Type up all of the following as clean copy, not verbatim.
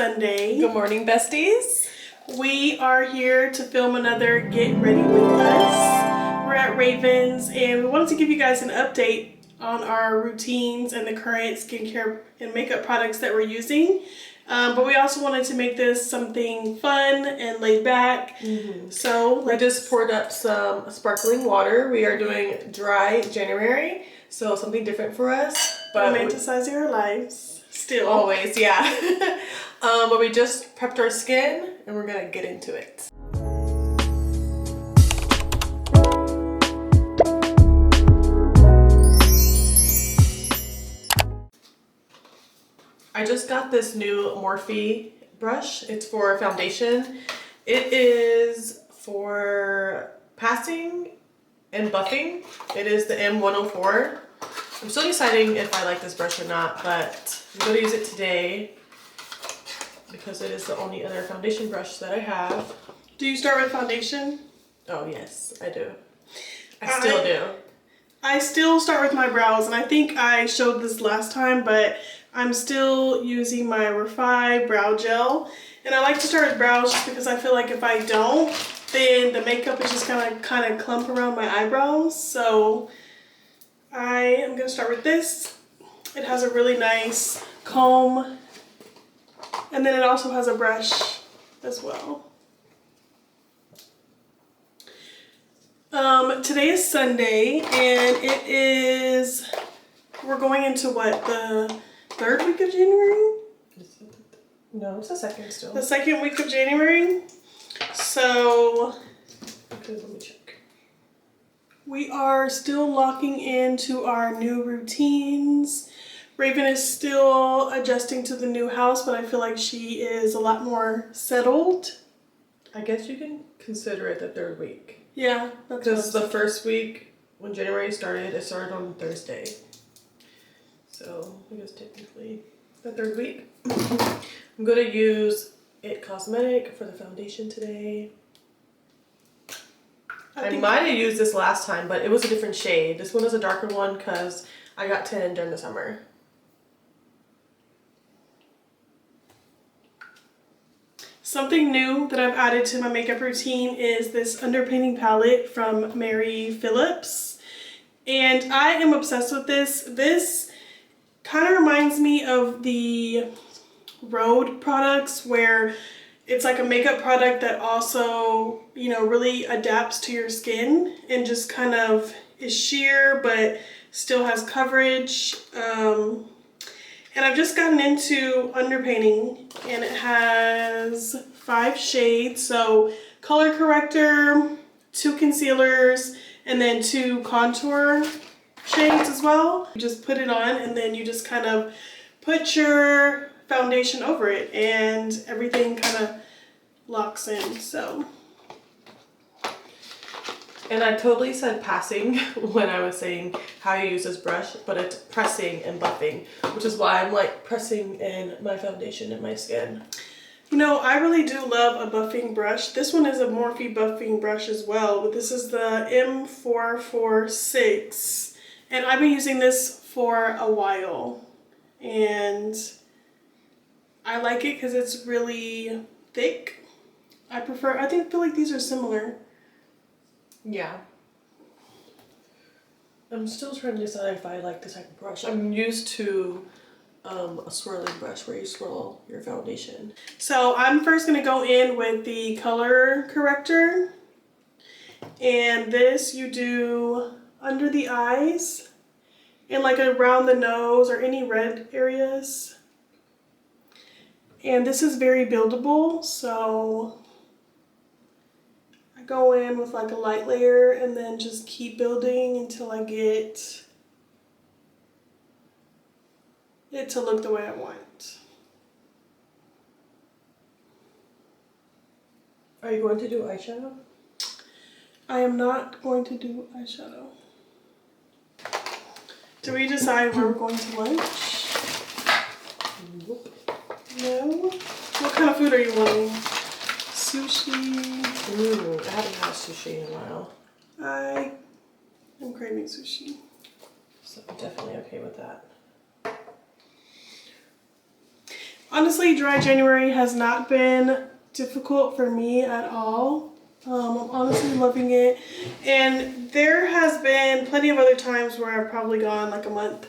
Sunday. Good morning, besties. We are here to film another Get Ready With Us. We're at Raven's and we wanted to give you guys an update on our routines and the current skincare and makeup products that we're using. But we also wanted to make this something fun and laid back. So We just poured up some sparkling water. We are doing dry January, so something different for us. But romanticizing our lives. Still. Always, yeah. But we just prepped our skin and we're gonna get into it. I just got this new Morphe brush. It's for foundation. It is for passing and buffing. It is the M104. I'm still deciding if I like this brush or not, but I'm going to use it today because it is the only other foundation brush that I have. Do you start with foundation? Oh yes, I do. I still do. I still start with my brows, and I think I showed this last time, but I'm still using my Morphe brow gel. And I like to start with brows just because I feel like if I don't, then the makeup is just kind of clump around my eyebrows. So I am going to start with this. It has a really nice comb, and then it also has a brush as well. Today is Sunday, and we're going into what, the third week of January? No, it's the second still. The second week of January. So Okay, let me check. we are still locking into our new routines. Raven is still adjusting to the new house, but I feel like she is a lot more settled. I guess you can consider it the third week. Yeah, that's because the first week when January started, it started on Thursday. So I guess technically the third week. I'm gonna use It Cosmetic for the foundation today. I might have used this last time, but it was a different shade. This one is a darker one because I got tan during the summer. Something new that I've added to my makeup routine is this Underpainting palette from Phillips. And I am obsessed with this. This kind of reminds me of the Rhode products, where it's like a makeup product that also, you know, really adapts to your skin and just kind of is sheer but still has coverage. And I've just gotten into underpainting, and it has 5 shades. So color corrector, 2 concealers, and then 2 contour shades as well. You just put it on, and then you just kind of put your foundation over it, and everything kind of locks in. So. And I totally said passing when I was saying how you use this brush, but it's pressing and buffing, which is why I'm like pressing in my foundation in my skin. You know, I really do love a buffing brush. This one is a Morphe buffing brush as well, but this is the M446. And I've been using this for a while. And I like it because it's really thick. I feel like these are similar. Yeah. I'm still trying to decide if I like this type of brush. I'm used to a swirling brush where you swirl your foundation. So I'm first going to go in with the color corrector. And this you do under the eyes and like around the nose or any red areas. And this is very buildable, so I go in with like a light layer and then just keep building until I get it to look the way I want. Are you going to do eyeshadow? I am not going to do eyeshadow. Do we decide where we're going to lunch? Nope. No? What kind of food are you wanting? Sushi? I haven't had sushi in a while. I am craving sushi. So I'm definitely okay with that. Honestly, dry January has not been difficult for me at all. I'm honestly loving it. And there has been plenty of other times where I've probably gone like a month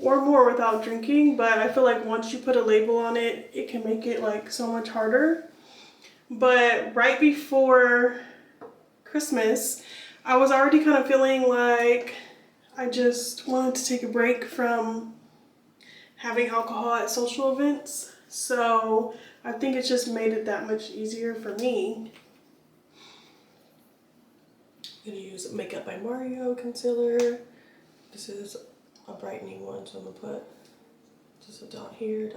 or more without drinking, but I feel like once you put a label on it, it can make it like so much harder. But right before Christmas, I was already kind of feeling like I just wanted to take a break from having alcohol at social events. So I think it's just made it that much easier for me. I'm gonna use Makeup by Mario concealer. This is a brightening one, so I'm gonna put just a dot here,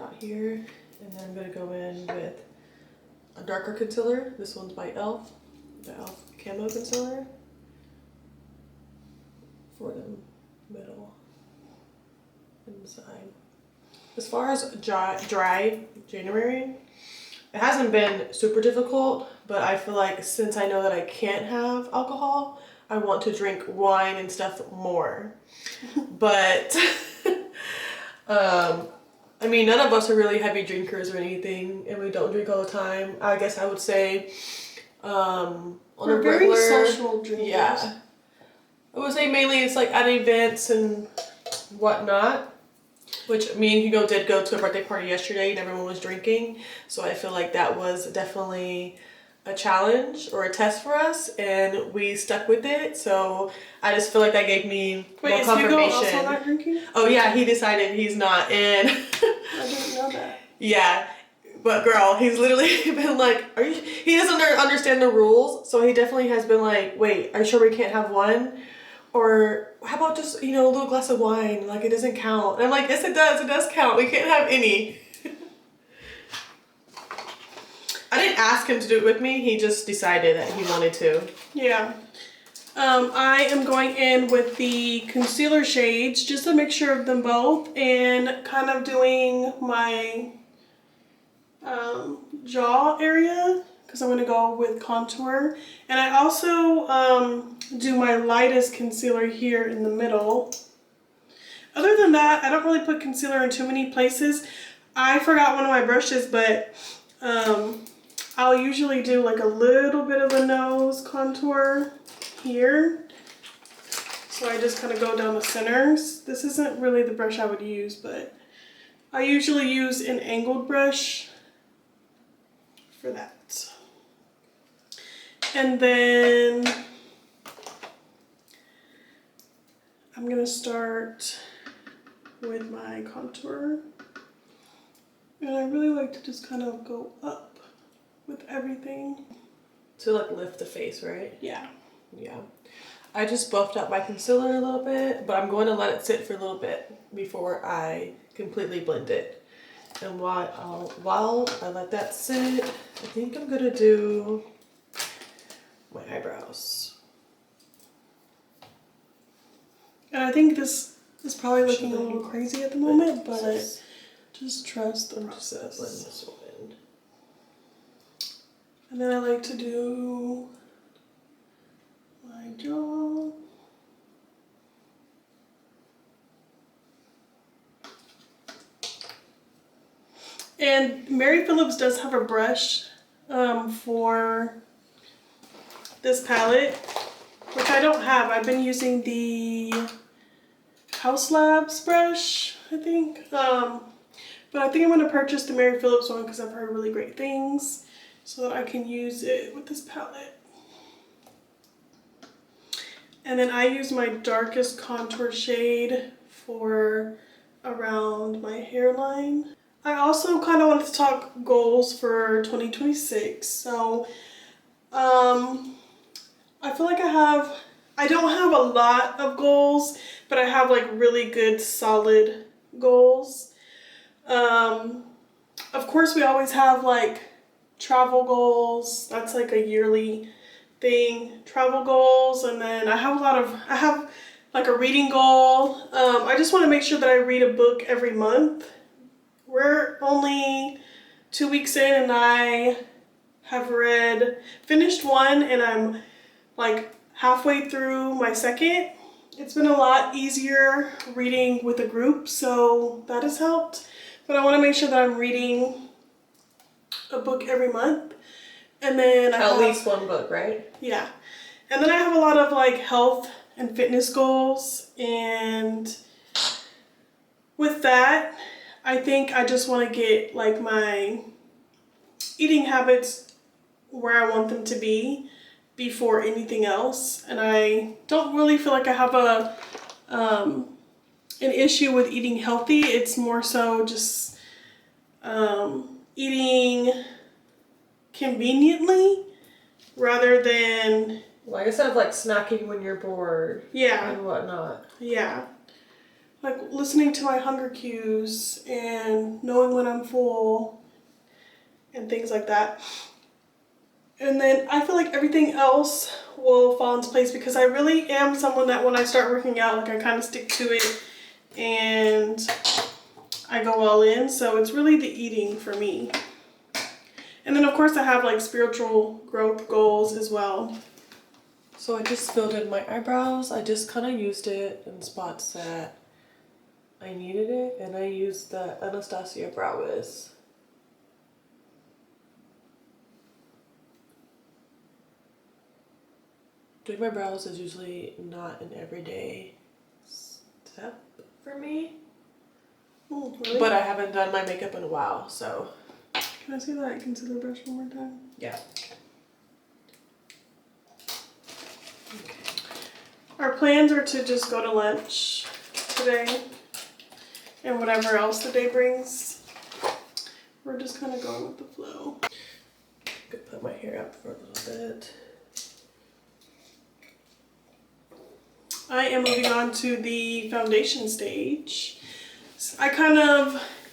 and then I'm gonna go in with a darker concealer. This one's by e.l.f., the e.l.f. Camo Concealer for the middle and the side. As far as dry January, it hasn't been super difficult, but I feel like since I know that I can't have alcohol, I want to drink wine and stuff more. But, I mean, none of us are really heavy drinkers or anything, and we don't drink all the time. I guess I would say, on We're a very regular, social drinkers. yeah. I would say mainly it's like at events and whatnot. Which me and Hugo did go to a birthday party yesterday and everyone was drinking. So I feel like that was definitely a challenge or a test for us and we stuck with it. So I just feel like that gave me more confirmation. Wait, is Hugo also not drinking? Oh yeah, he decided he's not and I didn't know that. yeah. But girl, he's literally been like, he doesn't understand the rules. So he definitely has been like, wait, are you sure we can't have one? Or how about just, a little glass of wine? Like, it doesn't count. And I'm like, yes, it does count. We can't have any. I didn't ask him to do it with me. He just decided that he wanted to. Yeah. I am going in with the concealer shades, just a mixture of them both, and kind of doing my jaw area, because I'm going to go with contour. And I also do my lightest concealer here in the middle. Other than that, I don't really put concealer in too many places. I forgot one of my brushes, but I'll usually do like a little bit of a nose contour here. So I just kind of go down the centers. This isn't really the brush I would use, but I usually use an angled brush for that. And then I'm gonna start with my contour. And I really like to just kind of go up with everything. To like lift the face, right? Yeah. Yeah. I just buffed up my concealer a little bit, but I'm going to let it sit for a little bit before I completely blend it. And while I let that sit, I think I'm gonna do my eyebrows. And I think this is probably looking a little crazy at the moment, but just trust the process. Blend this one in. And then I like to do my jaw. And Mary Phillips does have a brush for this palette, which I don't have. I've been using the House Labs brush, I think. But I think I'm going to purchase the Mary Phillips one because I've heard really great things, so that I can use it with this palette. And then I use my darkest contour shade for around my hairline. I also kind of wanted to talk goals for 2026. So I feel like I don't have a lot of goals, but I have like really good solid goals. Of course we always have like travel goals. That's like a yearly thing, travel goals. And then I have like a reading goal. I just want to make sure that I read a book every month. We're only 2 weeks in and I have finished one and I'm like halfway through my second. It's been a lot easier reading with a group, so that has helped. but I want to make sure that I'm reading a book every month. And then at least one book, right? Yeah. And then I have a lot of like health and fitness goals, and with that, I think I just want to get like my eating habits where I want them to be before anything else. And I don't really feel like I have an issue with eating healthy. It's more so just eating conveniently rather than, like, instead of like snacking when you're bored, yeah, and whatnot. Yeah. Like listening to my hunger cues and knowing when I'm full and things like that. And then I feel like everything else will fall into place because I really am someone that when I start working out, like I kind of stick to it and I go all in. So it's really the eating for me. And then of course I have like spiritual growth goals as well. So I just filled in my eyebrows. I just kind of used it in spots that I needed it, and I used the Anastasia GRWUS. Doing my brows is usually not an everyday step for me. Oh, really? But I haven't done my makeup in a while, so. Can I see that concealer brush one more time? Yeah. Our plans are to just go to lunch today and whatever else the day brings. We're just kind of going with the flow. I could put my hair up for a little bit. I am moving on to the foundation stage.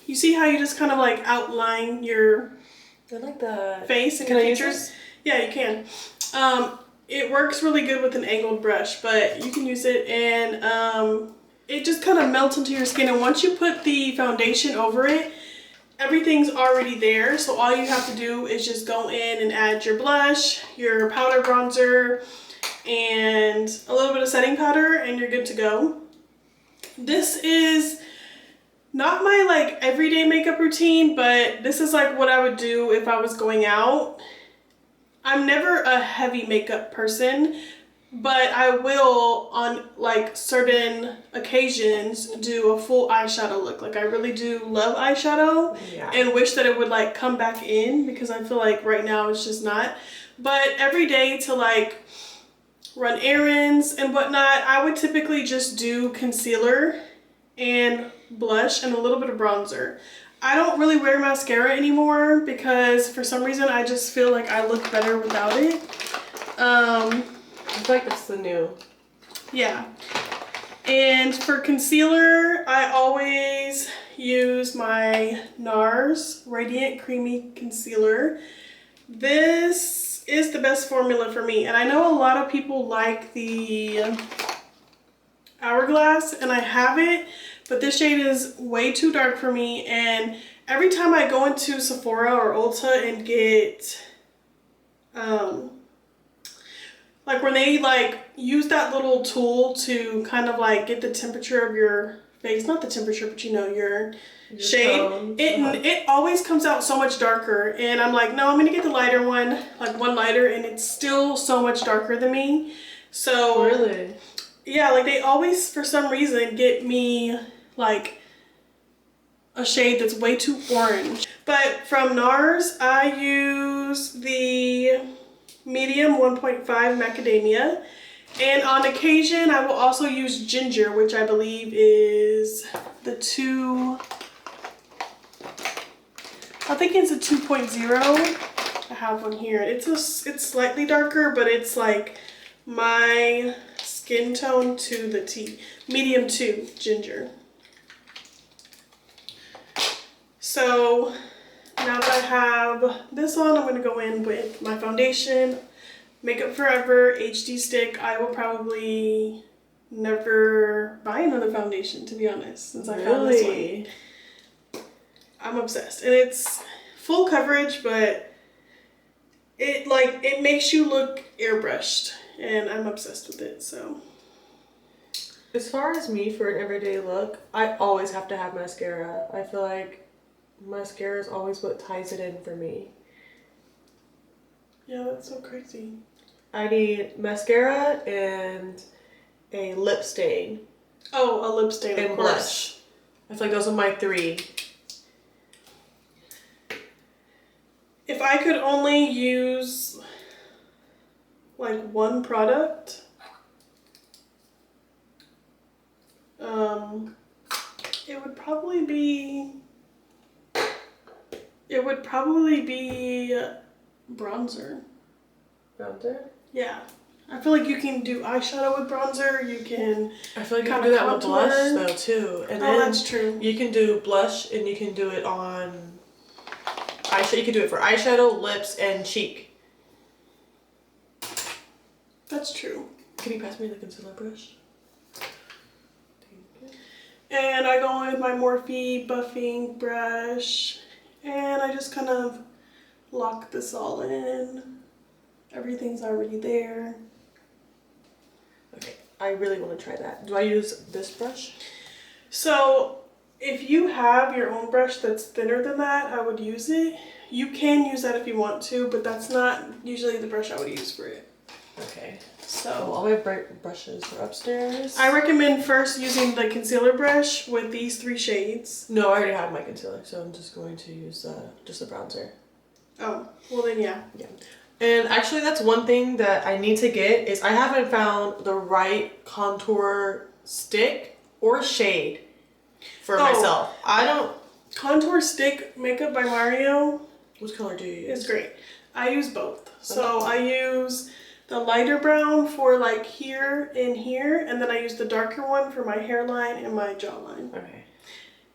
You see how you just kind of like outline your I like that. face and Can your I use features? this? Yeah, you can. It works really good with an angled brush, but you can use it, and it just kind of melts into your skin. And once you put the foundation over it, everything's already there. So all you have to do is just go in and add your blush, your powder bronzer, and a little bit of setting powder, and you're good to go. This is not my like everyday makeup routine, but this is like what I would do if I was going out. I'm never a heavy makeup person, but I will on like certain occasions do a full eyeshadow look. Like I really do love eyeshadow, and wish that it would like come back in because I feel like right now it's just not. But every day to like run errands and whatnot, I would typically just do concealer and blush and a little bit of bronzer. I don't really wear mascara anymore because for some reason I just feel like I look better without it. I feel like that's the new. Yeah. And for concealer, I always use my NARS Radiant Creamy Concealer. This is the best formula for me. And I know a lot of people like the Hourglass, and I have it, but this shade is way too dark for me. And every time I go into Sephora or Ulta and get, like when they like use that little tool to kind of like get the temperature of your face, not the temperature, but you know, your shade, tones. it always comes out so much darker. And I'm like, no, I'm gonna get the lighter one, like one lighter, and it's still so much darker than me. So really? Yeah, like they always, for some reason, get me like a shade that's way too orange. But from NARS, I use the medium 1.5 macadamia. And on occasion, I will also use ginger, which I believe is the I think it's a 2.0. I have one here. It's slightly darker, but it's like my skin tone to the T. Medium 2 ginger. So now that I have this on, I'm going to go in with my foundation. Makeup Forever HD stick. I will probably never buy another foundation, to be honest, since I found this one. I'm obsessed. And it's full coverage, but it makes you look airbrushed, and I'm obsessed with it. So as far as me for an everyday look, I always have to have mascara. I feel like Mascara is always what ties it in for me. Yeah, that's so crazy. I need mascara and a lip stain. Oh, a lip stain, and of course. blush. I feel like those are my 3. If I could only use like one product, it would probably be bronzer. Bronzer? Yeah. I feel like you can do eyeshadow with bronzer. You can. I feel like you can do that with blush though too. And then that's true. You can do blush and you can do it on eyeshadow. You can do it for eyeshadow, lips, and cheek. That's true. Can you pass me the concealer brush? And I go in with my Morphe buffing brush, and I just kind of lock this all in. Everything's already there. Okay, I really want to try that. Do I use this brush? So if you have your own brush that's thinner than that, I would use it. You can use that if you want to, but that's not usually the brush I would use for it. Okay. So all my brushes are upstairs. I recommend first using the concealer brush with these 3 shades. No, I already have my concealer, so I'm just going to use just the bronzer. Oh, well then yeah. Yeah. And actually that's one thing that I need to get is I haven't found the right contour stick or shade for myself. I don't... Contour stick makeup by Mario. Which color do you use? It's great. I use both. So I use the lighter brown for like here and here, and then I use the darker one for my hairline and my jawline. Okay.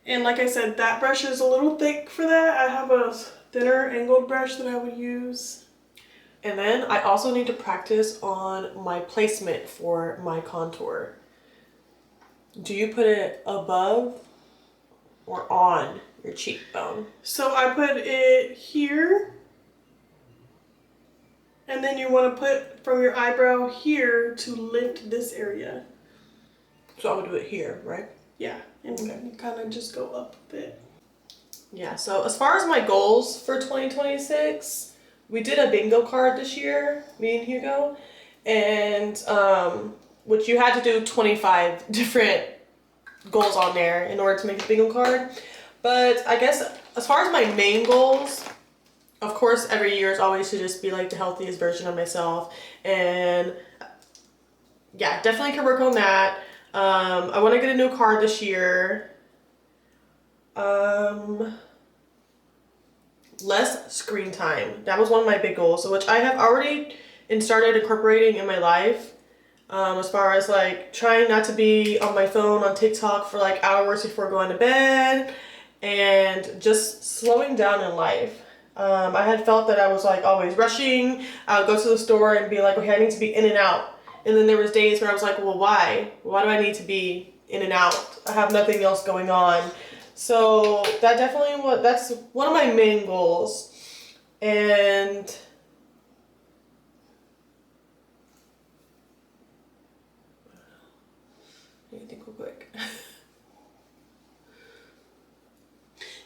And like I said, that brush is a little thick for that. I have a thinner angled brush that I would use. And then I also need to practice on my placement for my contour. Do you put it above or on your cheekbone? So I put it here. And then you want to put from your eyebrow here to lift this area. So I would do it here, right? Yeah, and you kind of just go up a bit. Yeah, so as far as my goals for 2026, we did a bingo card this year, me and Hugo, and which you had to do 25 different goals on there in order to make the bingo card. But I guess as far as my main goals, of course, every year is always to just be like the healthiest version of myself. And yeah, definitely can work on that. I want to get a new car this year. Less screen time. That was one of my big goals, so which I have already started incorporating in my life. As far as like trying not to be on my phone on TikTok for like hours before going to bed, and just slowing down in life. I had felt that I was like always rushing. I would go to the store and be like, okay, I need to be in and out. And then there was days where I was like, well, why? Why do I need to be in and out? I have nothing else going on. So that definitely that's one of my main goals. And let me think real quick.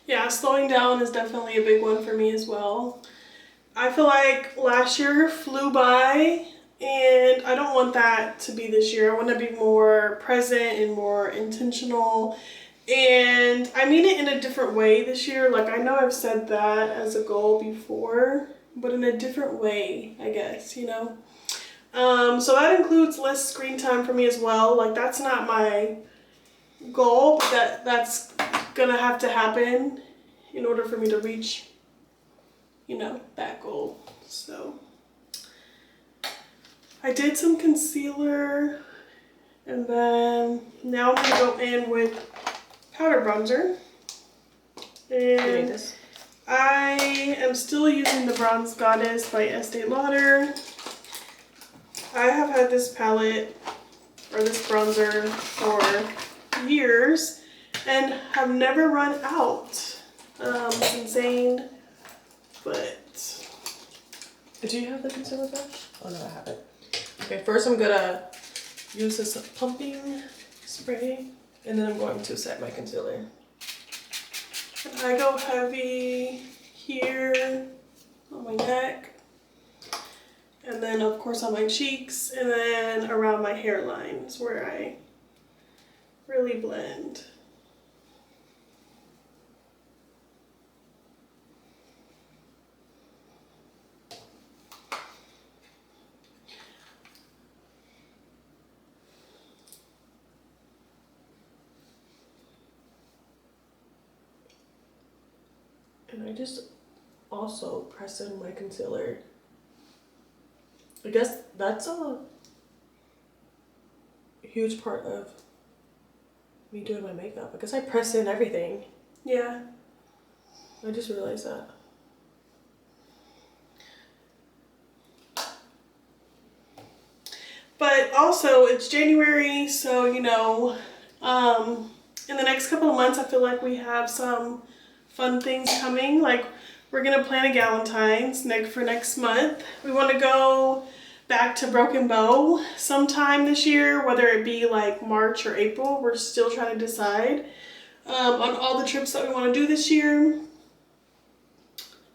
Yeah, slowing down is definitely a big one for me as well. I feel like last year flew by, and I don't want that to be this year. I want to be more present and more intentional. And I mean it in a different way this year. Like, I know I've said that as a goal before, but in a different way, I guess, you know? So that includes less screen time for me as well. Like, that's not my goal, but that's gonna have to happen in order for me to reach, you know, that goal. So I did some concealer, and then now I'm gonna go in with powder bronzer. And I am still using the Bronze Goddess by Estee Lauder. I have had this palette, or this bronzer, for years and have never run out. It's insane, but... Do you have the concealer brush? Oh no, I have it. Okay, first I'm gonna use this pumping spray, and then I'm going to set my concealer. And I go heavy here on my neck. And then of course on my cheeks, and then around my hairline is where I really blend. And I just also press in my concealer. I guess that's a huge part of me doing my makeup. I guess I press in everything. Yeah. I just realized that. But also it's January, so you know, in the next couple of months I feel like we have some fun things coming. Like we're gonna plan a Galentine's for next month. We want to go back to Broken Bow sometime this year, whether it be like March or April. We're still trying to decide on all the trips that we want to do this year,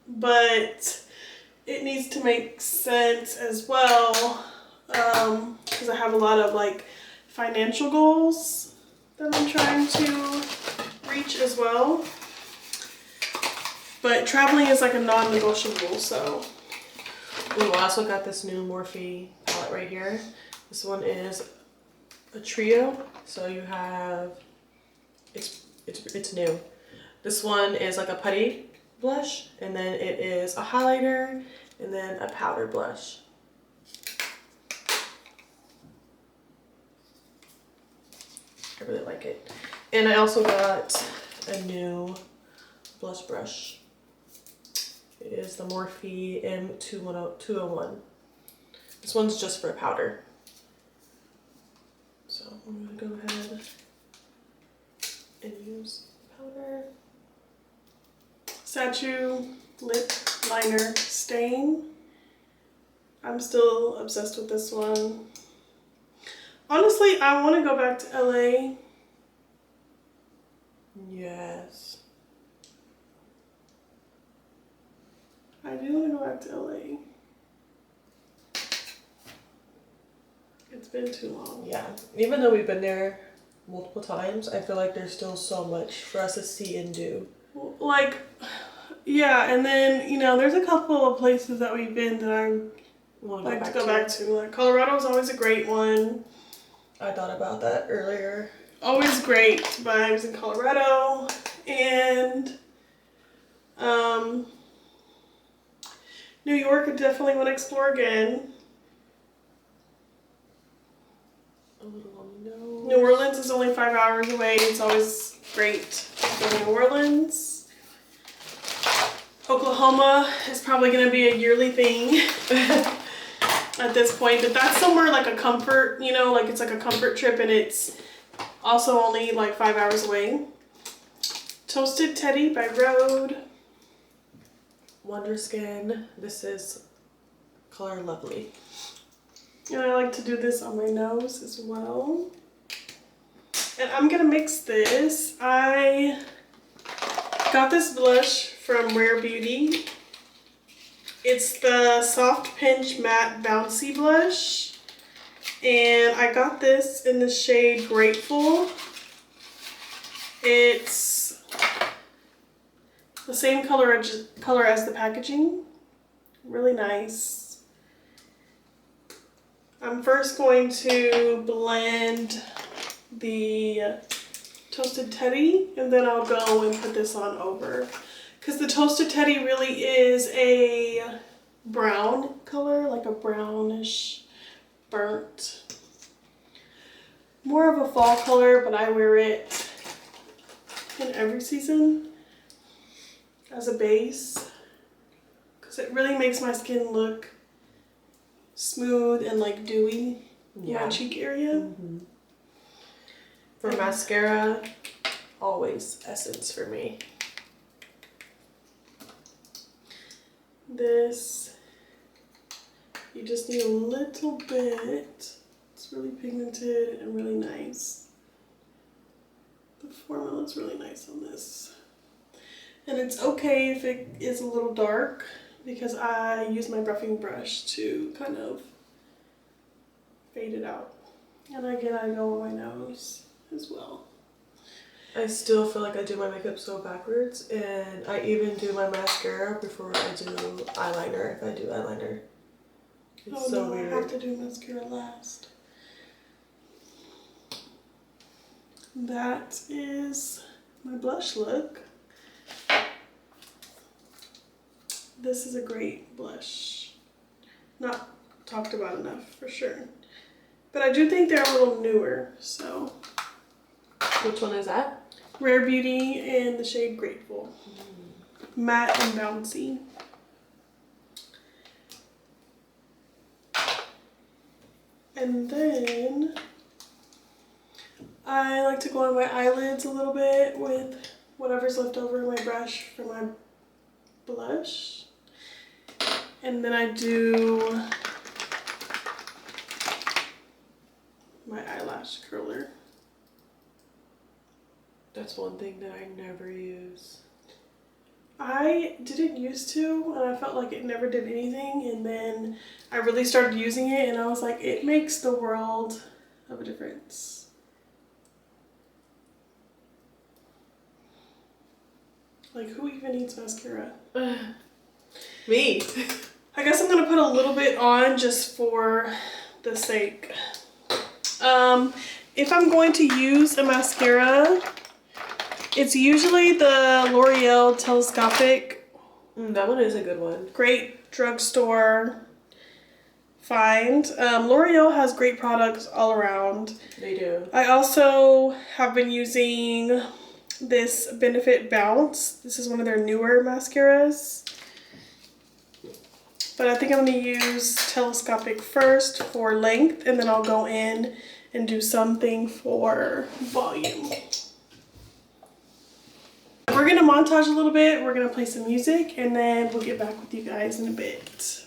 but it needs to make sense as well, because I have a lot of like financial goals that I'm trying to reach as well. But traveling is like a non-negotiable, so. Ooh, I also got this new Morphe palette right here. This one is a trio, so you have, it's new. This one is like a putty blush, and then it is a highlighter, and then a powder blush. I really like it. And I also got a new blush brush. It is the Morphe M201. This one's just for powder. So I'm gonna go ahead and use powder. Statue lip liner stain. I'm still obsessed with this one. Honestly, I want to go back to LA. Yes. I do want to go back to LA. It's been too long. Yeah. Even though we've been there multiple times, I feel like there's still so much for us to see and do. Like, yeah, and then, you know, there's a couple of places that we've been that I Want like to go back to. Like, Colorado is always a great one. I thought about that earlier. Always great vibes in Colorado. And New York, I definitely want to explore again. A little on the nose. New Orleans is only 5 hours away. It's always great to go to New Orleans. Oklahoma is probably going to be a yearly thing at this point, but that's somewhere like a comfort, you know, like it's like a comfort trip, and it's also only like 5 hours away. Toasted Teddy by Rhode. Wonder Skin. This is color Lovely. And I like to do this on my nose as well. And I'm gonna mix this. I got this blush from Rare Beauty. It's the Soft Pinch Matte Bouncy Blush. And I got this in the shade Grateful. It's the same color as the packaging. Really nice. I'm first going to blend the Toasted Teddy, and then I'll go and put this on over. Because the Toasted Teddy really is a brown color, like a brownish burnt. More of a fall color, but I wear it in every season as a base. Because it really makes my skin look smooth and like dewy in my cheek area. Mm-hmm. For mascara, always Essence for me. This, you just need a little bit. It's really pigmented and really nice. The formula looks really nice on this. And it's okay if it is a little dark because I use my buffing brush to kind of fade it out. And again, I go on my nose as well. I still feel like I do my makeup so backwards, and I even do my mascara before I do eyeliner, if I do eyeliner. It's so weird. I have to do mascara last. That is my blush look. This is a great blush. Not talked about enough, for sure. But I do think they're a little newer, so. Which one is that? Rare Beauty in the shade Grateful. Matte and bouncy. And then I like to go on my eyelids a little bit with whatever's left over in my brush for my blush. And then I do my eyelash curler. That's one thing that I never use. I didn't used to, and I felt like it never did anything, and then I really started using it, and I was like, it makes the world of a difference. Like, who even needs mascara? Me. I guess I'm gonna put a little bit on just for the sake. If I'm going to use a mascara, it's usually the L'Oreal Telescopic. That one is a good one. Great drugstore find. L'Oreal has great products all around. They do. I also have been using this Benefit Bounce. This is one of their newer mascaras. But I think I'm going to use Telescopic first for length, and then I'll go in and do something for volume. We're going to montage a little bit, we're going to play some music, and then we'll get back with you guys in a bit.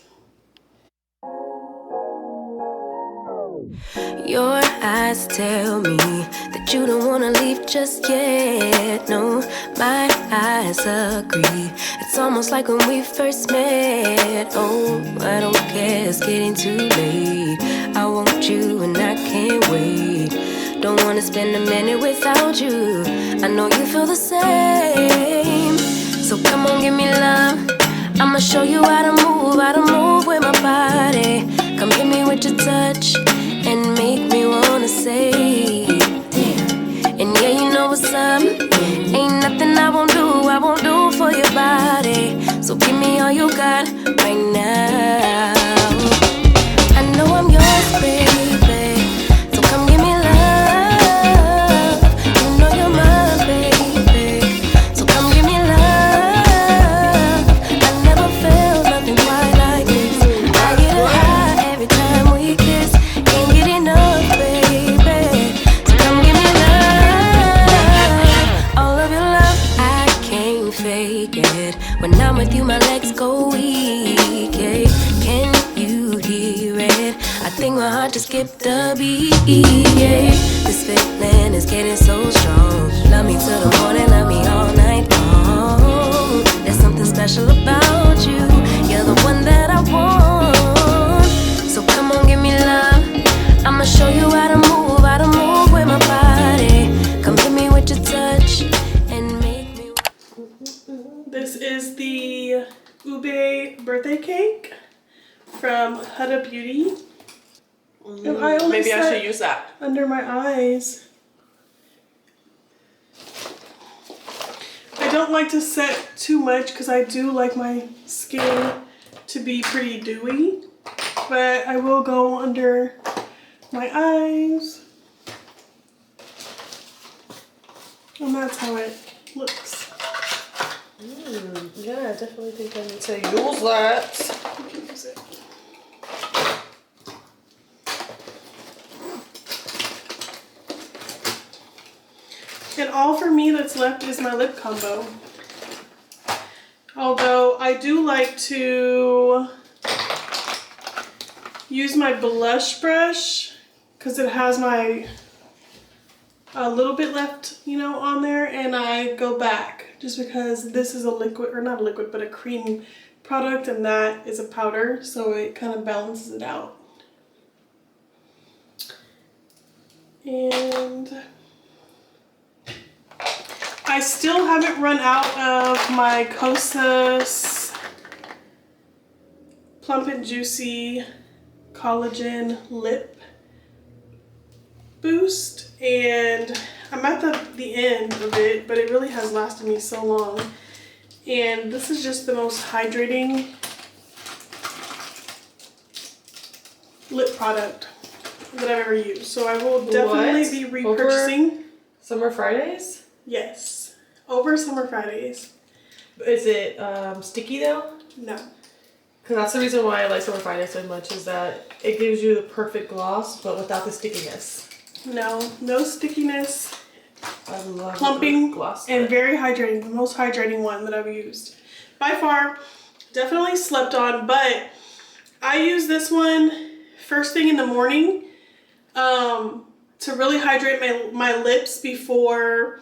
Your eyes tell me that you don't wanna leave just yet. No, my eyes agree. It's almost like when we first met. Oh, I don't care, it's getting too late. I want you and I can't wait. Don't wanna spend a minute without you. I know you feel the same. So come on, give me love. I'ma show you how to move with my body. Come hit me with your touch and make me wanna say, damn. And yeah, you know what's up. Ain't nothing I won't do for your body. So give me all you got right now. I know I'm yours, baby. So come give me love. You know you're mine, baby. So come give me love. I never felt nothing quite like this. I get high every time we kiss. Can't get enough, baby. So come give me love. All of your love, I can't fake it. When I'm with you, my legs go weak, yeah. Can you hear it? I think my heart just skipped a beat, yeah. This feeling is getting so strong. Love me till the morning, love me all night long. There's something special about you. You're the one that I want. So come on, give me love. I'ma show you how to move with my body. Come hit me with your touch and make me. This is the Ube birthday cake from Huda Beauty. And I only Maybe I set should use that. under my eyes. I don't like to set too much because I do like my skin to be pretty dewy, but I will go under my eyes, and that's how it looks. Yeah, I definitely think I need to use that. You can use it. And all for me that's left is my lip combo. Although I do like to use my blush brush because it has a little bit left, you know, on there, and I go back just because this is a liquid, or not a liquid, but a cream product, and that is a powder, so it kind of balances it out. And I still haven't run out of my Kosas Plump and Juicy Collagen Lip Boost, and I'm at the end of it, but it really has lasted me so long. And this is just the most hydrating lip product that I've ever used. So I will definitely be repurchasing. Over Summer Fridays? Yes. Over Summer Fridays. Is it sticky though? No. Because that's the reason why I like Summer Fridays so much, is that it gives you the perfect gloss, but without the stickiness. No stickiness. I love plumping gloss and very hydrating. The most hydrating one that I've used. By far, definitely slept on, but I use this one first thing in the morning to really hydrate my lips before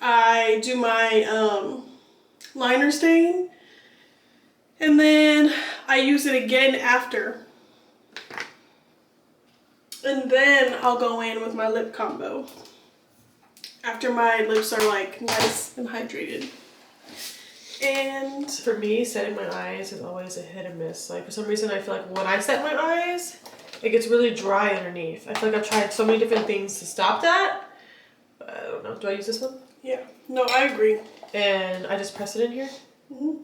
I do my liner stain. And then I use it again after. And then I'll go in with my lip combo after my lips are like nice and hydrated. And for me, setting my eyes is always a hit or miss. Like for some reason I feel like when I set my eyes, it gets really dry underneath. I feel like I've tried so many different things to stop that. But I don't know. Do I use this one? Yeah. No, I agree. And I just press it in here? Mm-hmm.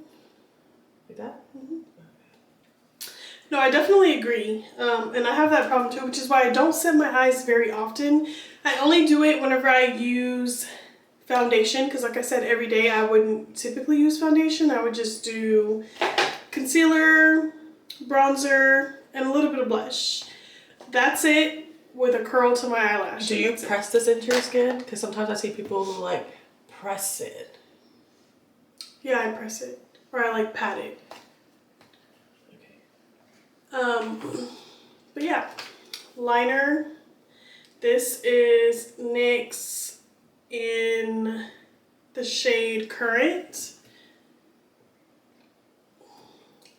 Like that? Mm-hmm. No, I definitely agree. And I have that problem too, which is why I don't set my eyes very often. I only do it whenever I use foundation, because like I said, every day I wouldn't typically use foundation. I would just do concealer, bronzer, and a little bit of blush. That's it, with a curl to my eyelash. Do you press this into your skin? Because sometimes I see people who like press it. Yeah, I press it. Or I like pat it. But yeah, liner. This is NYX in the shade Current.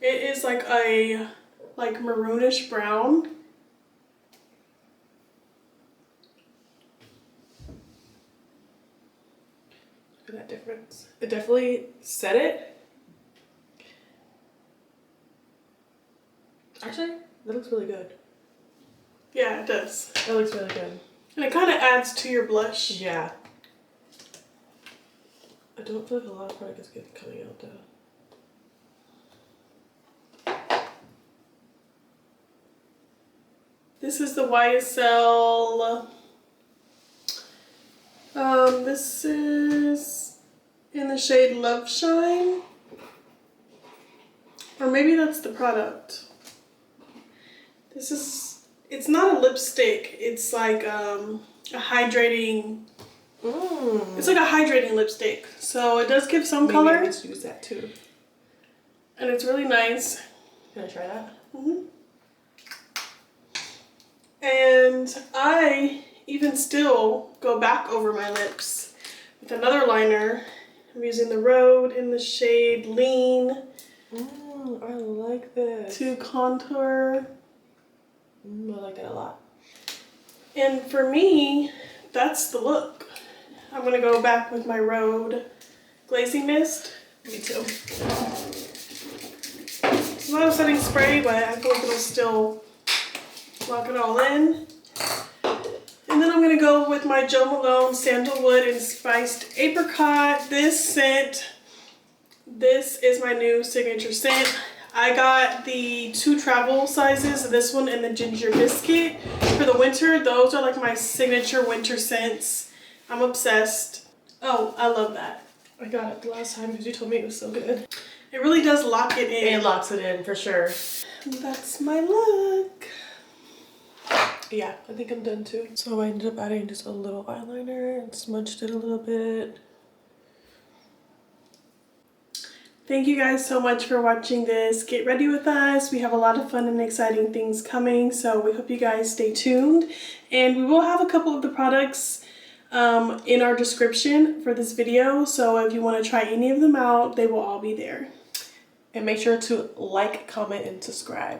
It is like a maroonish brown. Look at that difference. It definitely set it. Actually, that looks really good. Yeah, it does. That looks really good. And it kind of adds to your blush. Yeah. I don't feel like a lot of product is good coming out though. This is the YSL. This is in the shade Love Shine. Or maybe that's the product. This is, it's not a lipstick. It's like a hydrating, it's like a hydrating lipstick. So it does give some color. Maybe I could use that too. And it's really nice. Can I try that? Mm-hmm. And I even still go back over my lips with another liner. I'm using the Rhode in the shade Lean. I like this. To contour. I like that a lot. And for me, that's the look. I'm gonna go back with my Rhode Glazing Mist. Me too. It's not a setting spray, but I feel like it'll still lock it all in. And then I'm gonna go with my Jo Malone Sandalwood and Spiced Apricot. This scent, this is my new signature scent. I got the 2 travel sizes, this one and the Ginger Biscuit. For the winter, those are like my signature winter scents. I'm obsessed. Oh, I love that. I got it the last time because you told me it was so good. It really does lock it in. It locks it in for sure. That's my look. Yeah, I think I'm done too. So I ended up adding just a little eyeliner and smudged it a little bit. Thank you guys so much for watching this. Get ready with us. We have a lot of fun and exciting things coming, so we hope you guys stay tuned. And we will have a couple of the products in our description for this video. So if you want to try any of them out, they will all be there. And make sure to like, comment, and subscribe.